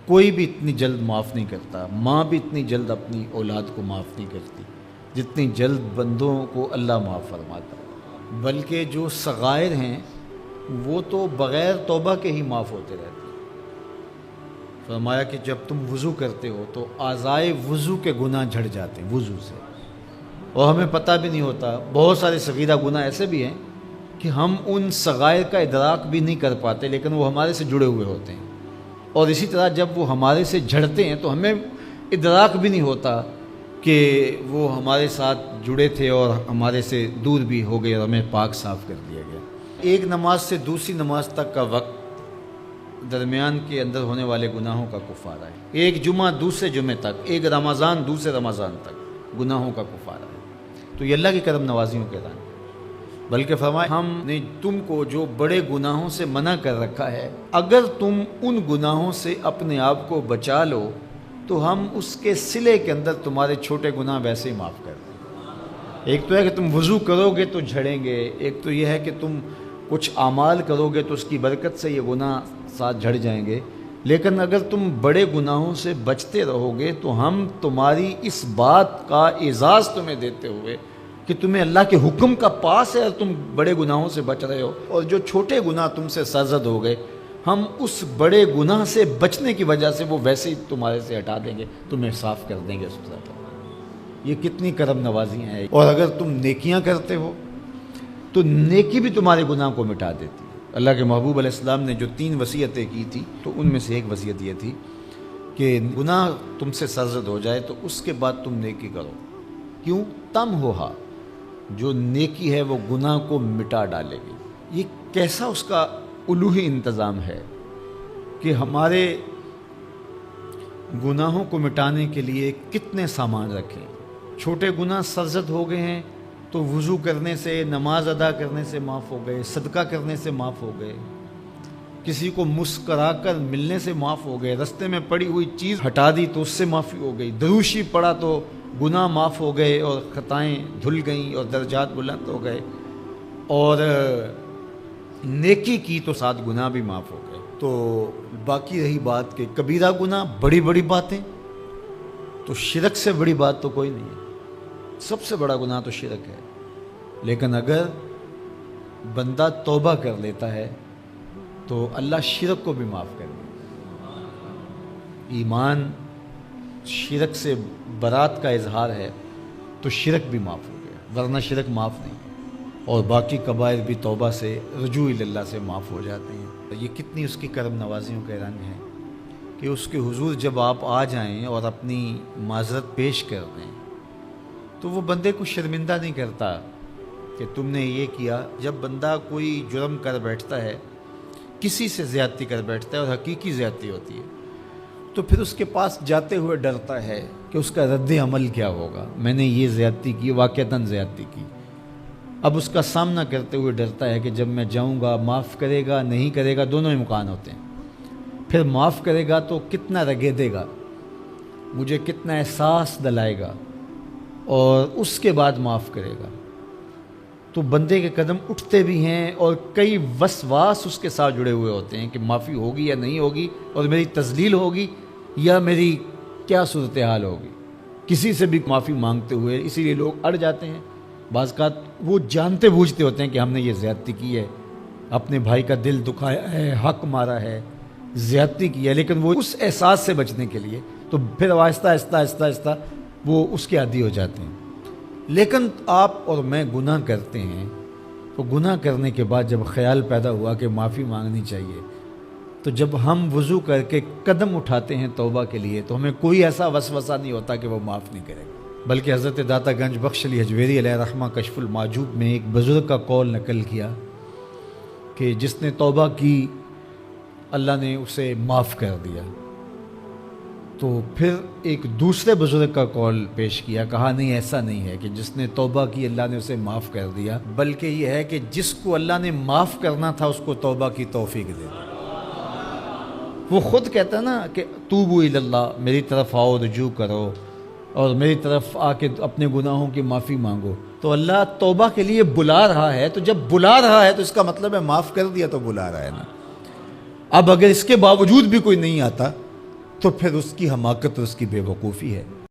کوئی بھی اتنی جلد معاف نہیں کرتا، ماں بھی اتنی جلد اپنی اولاد کو معاف نہیں کرتی جتنی جلد بندوں کو اللہ معاف فرماتا ہے، بلکہ جو صغائر ہیں وہ تو بغیر توبہ کے ہی معاف ہوتے رہتے ہیں۔ فرمایا کہ جب تم وضو کرتے ہو تو اعضائے وضو کے گناہ جھڑ جاتے ہیں وضو سے، اور ہمیں پتہ بھی نہیں ہوتا۔ بہت سارے صغیرہ گناہ ایسے بھی ہیں کہ ہم ان صغائر کا ادراک بھی نہیں کر پاتے، لیکن وہ ہمارے سے جڑے ہوئے ہوتے ہیں، اور اسی طرح جب وہ ہمارے سے جھڑتے ہیں تو ہمیں ادراک بھی نہیں ہوتا کہ وہ ہمارے ساتھ جڑے تھے اور ہمارے سے دور بھی ہو گئے اور ہمیں پاک صاف کر دیا گیا۔ ایک نماز سے دوسری نماز تک کا وقت درمیان کے اندر ہونے والے گناہوں کا کفارہ ہے۔ ایک جمعہ دوسرے جمعے تک، ایک رمضان دوسرے رمضان تک گناہوں کا کفارہ ہے۔ تو یہ اللہ کی کرم نوازیوں کے رنگ، بلکہ فرمایا ہم نے تم کو جو بڑے گناہوں سے منع کر رکھا ہے، اگر تم ان گناہوں سے اپنے آپ کو بچا لو تو ہم اس کے صلے کے اندر تمہارے چھوٹے گناہ ویسے ہی معاف کر دیں۔ ایک تو ہے کہ تم وضو کرو گے تو جھڑیں گے، ایک تو یہ ہے کہ تم کچھ اعمال کرو گے تو اس کی برکت سے یہ گناہ ساتھ جھڑ جائیں گے، لیکن اگر تم بڑے گناہوں سے بچتے رہو گے تو ہم تمہاری اس بات کا اعزاز تمہیں دیتے ہوئے کہ تمہیں اللہ کے حکم کا پاس ہے اور تم بڑے گناہوں سے بچ رہے ہو، اور جو چھوٹے گناہ تم سے سرزد ہو گئے ہم اس بڑے گناہ سے بچنے کی وجہ سے وہ ویسے ہی تمہارے سے ہٹا دیں گے، تمہیں صاف کر دیں گے اس طرح۔ یہ کتنی کرم نوازیاں ہیں۔ اور اگر تم نیکیاں کرتے ہو تو نیکی بھی تمہارے گناہ کو مٹا دیتی ہے۔ اللہ کے محبوب علیہ السلام نے جو 3 وصیتیں کی تھی تو ان میں سے ایک وصیت یہ تھی کہ گناہ تم سے سرزد ہو جائے تو اس کے بعد تم نیکی کرو، کیوں؟ تم ہوہا، جو نیکی ہے وہ گناہ کو مٹا ڈالے گی۔ یہ کیسا اس کا الوہی انتظام ہے کہ ہمارے گناہوں کو مٹانے کے لیے کتنے سامان رکھیں۔ چھوٹے گناہ سرزد ہو گئے ہیں تو وضو کرنے سے، نماز ادا کرنے سے معاف ہو گئے، صدقہ کرنے سے معاف ہو گئے، کسی کو مسکرا کر ملنے سے معاف ہو گئے، رستے میں پڑی ہوئی چیز ہٹا دی تو اس سے معافی ہو گئی، دروشی پڑا تو گناہ معاف ہو گئے اور خطائیں دھل گئیں اور درجات بلند ہو گئے، اور نیکی کی تو 7 گناہ بھی معاف ہو گئے۔ تو باقی رہی بات کہ کبیرہ گناہ، بڑی بڑی باتیں، تو شرک سے بڑی بات تو کوئی نہیں ہے، سب سے بڑا گناہ تو شرک ہے، لیکن اگر بندہ توبہ کر لیتا ہے تو اللہ شرک کو بھی معاف کر دے۔ ایمان شرک سے برات کا اظہار ہے تو شرک بھی معاف ہو گیا، ورنہ شرک معاف نہیں، اور باقی کبائر بھی توبہ سے، رجوع اللہ سے معاف ہو جاتے ہیں۔ یہ کتنی اس کی کرم نوازیوں کے رنگ ہیں کہ اس کے حضور جب آپ آ جائیں اور اپنی معذرت پیش کر دیں تو وہ بندے کو شرمندہ نہیں کرتا کہ تم نے یہ کیا۔ جب بندہ کوئی جرم کر بیٹھتا ہے، کسی سے زیادتی کر بیٹھتا ہے اور حقیقی زیادتی ہوتی ہے، تو پھر اس کے پاس جاتے ہوئے ڈرتا ہے کہ اس کا رد عمل کیا ہوگا۔ میں نے یہ زیادتی کی، واقعتاً زیادتی کی، اب اس کا سامنا کرتے ہوئے ڈرتا ہے کہ جب میں جاؤں گا معاف کرے گا نہیں کرے گا، دونوں امکان ہوتے ہیں۔ پھر معاف کرے گا تو کتنا رگیدے گا، مجھے کتنا احساس دلائے گا، اور اس کے بعد معاف کرے گا، تو بندے کے قدم اٹھتے بھی ہیں اور کئی وسواس اس کے ساتھ جڑے ہوئے ہوتے ہیں کہ معافی ہوگی یا نہیں ہوگی، اور میری تذلیل ہوگی یا میری کیا صورتحال ہوگی۔ کسی سے بھی معافی مانگتے ہوئے اسی لیے لوگ اڑ جاتے ہیں۔ بعض اوقات وہ جانتے بوجھتے ہوتے ہیں کہ ہم نے یہ زیادتی کی ہے، اپنے بھائی کا دل دکھایا ہے، حق مارا ہے، زیادتی کی ہے، لیکن وہ اس احساس سے بچنے کے لیے تو پھر آہستہ آہستہ آہستہ آہستہ وہ اس کے عادی ہو جاتے ہیں۔ لیکن آپ اور میں گناہ کرتے ہیں تو گناہ کرنے کے بعد جب خیال پیدا ہوا کہ معافی مانگنی چاہیے، تو جب ہم وضو کر کے قدم اٹھاتے ہیں توبہ کے لیے تو ہمیں کوئی ایسا وسوسہ نہیں ہوتا کہ وہ معاف نہیں کرے گا، بلکہ حضرت داتا گنج بخش علی حجویری علیہ رحمہ کشف المعجوب میں ایک بزرگ کا قول نقل کیا کہ جس نے توبہ کی اللہ نے اسے معاف کر دیا۔ تو پھر ایک دوسرے بزرگ کا قول پیش کیا، کہا نہیں ایسا نہیں ہے کہ جس نے توبہ کی اللہ نے اسے معاف کر دیا، بلکہ یہ ہے کہ جس کو اللہ نے معاف کرنا تھا اس کو توبہ کی توفیق دے دی۔ وہ خود کہتا ہے نا کہ توبوا الی اللہ، میری طرف آؤ، رجوع کرو اور میری طرف آ کے اپنے گناہوں کی معافی مانگو، تو اللہ توبہ کے لیے بلا رہا ہے، تو جب بلا رہا ہے تو اس کا مطلب ہے معاف کر دیا تو بلا رہا ہے نا۔ اب اگر اس کے باوجود بھی کوئی نہیں آتا تو پھر اس کی حماقت اور اس کی بے وقوفی ہے۔